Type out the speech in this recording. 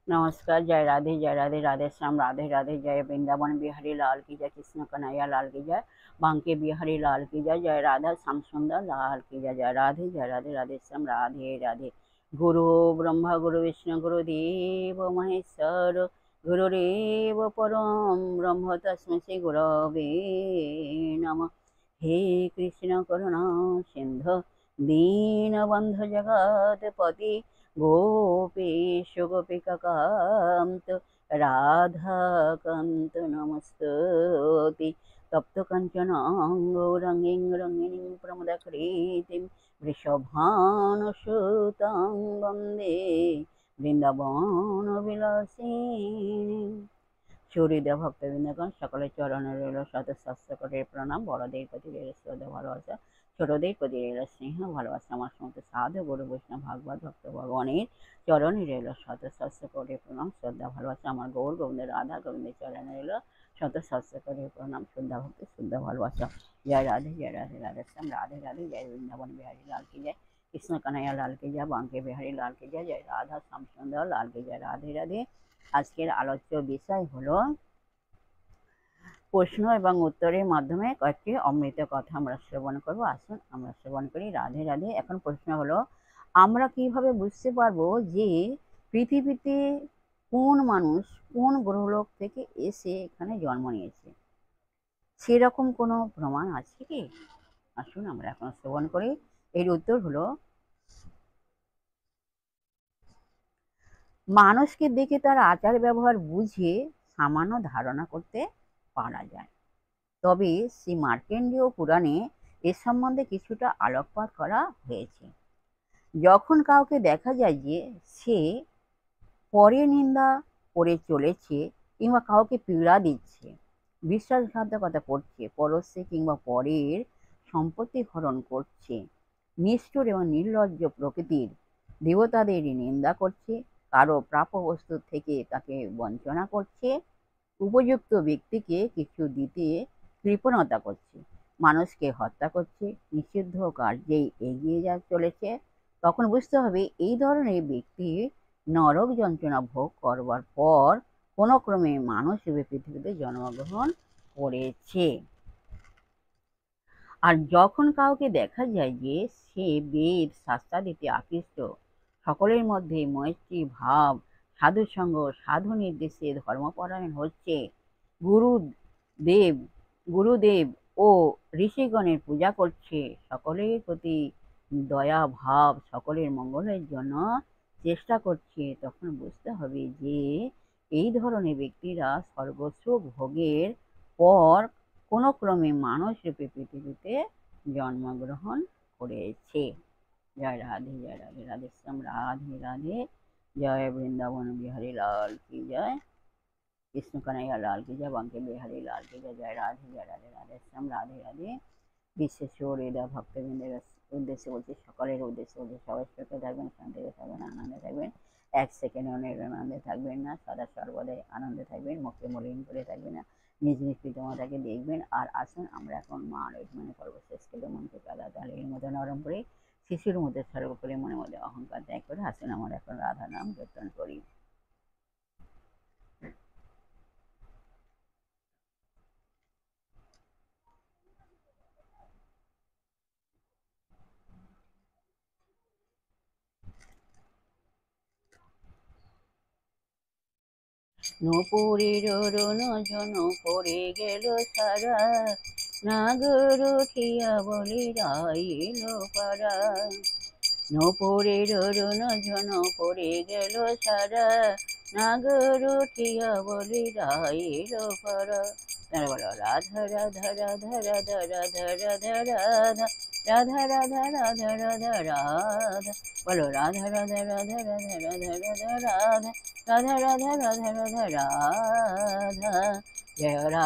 नमस्कार। जय राधे राधे श्याम राधे राधे। जय वृंदावन बिहारी लाल की जय, कृष्ण कन्हैया लाल की जय, बांके बिहारी लाल की जय, जय राधा श्याम सुंदर लाल की जय। जय राधे राधे श्याम राधे राधे। गुरु ब्रह्मा गुरु विष्णु गुरुदेव महेश्वर, गुरुरेव परम ब्रह्म तस्मै श्री गुरवे नमः। हे कृष्ण करुणा सिंधु दीनबंधु जगत्पति, गोपेश गोपिकान्त राधाकान्त नमस्तुते। तप्त कंचन गौरांगीं रंगिणीं प्रमदाकृतिं वृषभानुसुतां वन्दे বৃন্দাবনবিলাসিনী। সুহৃদয় ভক্তবৃন্দগণ, সকলের চরণে রইল শত সহস্র কোটি প্রণাম। বড়দের প্রতি রইল শ্রদ্ধা ভালোবাসা, ছোটদের প্রতি রইল স্নেহ ভালোবাসা। আমার সমস্ত সাধু গুরু বৈষ্ণব ভাগবত ভক্ত ভগবানের চরণে রইল শত সহস্র কোটি প্রণাম, শ্রদ্ধা ভালোবাসা। আমার গৌর গোবিন্দ রাধা গোবিন্দের চরণে রইল শত সহস্র কোটি প্রণাম, শ্রদ্ধা ভক্তি শুদ্ধ ভালোবাসা। জয় রাধে রাধে শ্যাম রাধে রাধে। জয় বৃন্দাবন বিহারী লাল की जय, कृष्ण कन्हैया लाल की जय, बांके बिहारी लाल की जय, जय राधा श्याम सुंदर लाल की जय। राधे राधे। আজকের আলোচ্য বিষয় হলো প্রশ্ন এবং উত্তরের মাধ্যমে কয়েকটি অমৃত কথা আমরা শ্রবণ করব। আসুন আমরা শ্রবণ করি। রাধে রাধে। এখন প্রশ্ন হলো, আমরা কিভাবে বুঝতে পারবো যে পৃথিবীতে কোন মানুষ কোন গ্রহলোক থেকে এসে এখানে জন্ম নিয়েছে? সেরকম কোনো প্রমাণ আছে কি? আসুন আমরা এখন শ্রবণ করি। এর উত্তর হলো, মানুষকে দেখে তার আচার ব্যবহার বুঝে সামান্য ধারণা করতে পারা যায়। তবে শ্রী মার্কেন্ডীয় পুরাণে এ সম্বন্ধে কিছুটা আলোকপাত করা হয়েছে। যখন কাউকে দেখা যায় যে সে পরের নিন্দা করে চলেছে কিংবা কাউকে পীড়া দিচ্ছে, বিশ্বাসঘাতকতা করছে, পরশ্রী কিংবা পরের সম্পত্তি হরণ করছে, নিষ্ঠুর এবং নির্লজ্জ প্রকৃতির দেবতাদের নিন্দা করছে, কারো প্রাপ্য বস্তু থেকে তাকে বঞ্চনা করছে, উপযুক্ত ব্যক্তিকে কিছু দিতে কৃপণতা করছে, মানুষকে হত্যা করছে, নিষিদ্ধ কার্যেই এগিয়ে চলেছে, তখন বুঝতে হবে এই ধরনের ব্যক্তি নরক যন্ত্রণা ভোগ করবার পর কোনো ক্রমে মানুষ রূপে পৃথিবীতে জন্মগ্রহণ করেছে। আর যখন কাউকে দেখা যায় যে সে বেদ শাস্ত্রাদিতে আকৃষ্ট, সকলের মধ্যে মৈত্রী ভাব, সাধুসঙ্গ, সাধু নির্দেশে ধর্মপরায়ণ হচ্ছে, গুরুদেব গুরুদেব ও ঋষিগণের পূজা করছে, সকলের প্রতি দয়া ভাব, সকলের মঙ্গলের জন্য চেষ্টা করছে, তখন বুঝতে হবে যে এই ধরনের ব্যক্তিরা সর্বসুখ ভোগের পর কোনো ক্রমে মানুষ রূপে পৃথিবীতে জন্মগ্রহণ করেছে। জয় রাধে রাধে শ্যাম রাধে রাধে। জয় বৃন্দাবন বিহারী লাল কি জয়, কৃষ্ণ কন্হैया লাল কি জয়, বাंके বিহারী লাল কি জয়। জয় রাধে রাধে শ্যাম রাধে রাধে। বিশেষ হৃদয় ভক্তবৃন্দের উদ্দেশ্যে বলছি, সকলের উদ্দেশ্যে বলছি, সবাই সুখে থাকবেন, শান্তিতে থাকবেন, আনন্দে থাকবেন, এক সেকেন্ডও আনন্দে থাকবেন না, সদা সর্বদাই আনন্দে থাকবেন, মুখে মলিন করে থাকবেন না, নিজ নিজ পিতামাতাকে দেখবেন। আর আসুন আমরা এখন মা মানে সর্বশেষ থেকে মনকে কাদা তালের মতো নরম করে, শিশুর মধ্যে সর্বোপরি মনের মধ্যে অহংকার ত্যাগ করে আসুন আমরা এখন রাধা নাম কীর্তন করি। নূপুরের রণ পড়ে গেল সারা, নাগর উঠিয়া বলে রাইল পাড়া। নূপুরের রণ পড়ে গেল সারা, নাগর উঠিয়া বলে রাইল পাড়া। বলো রাধা রাধা রাধা রাধা রাধা রাধা রাধা রাধা রাধা রাধা রাধা রাধা। বলো রাধা রাধা রাধা রাধা রাধা রাধা রাধা রাধা রাধা রাধা রাধা রাধা। জয় রাধা।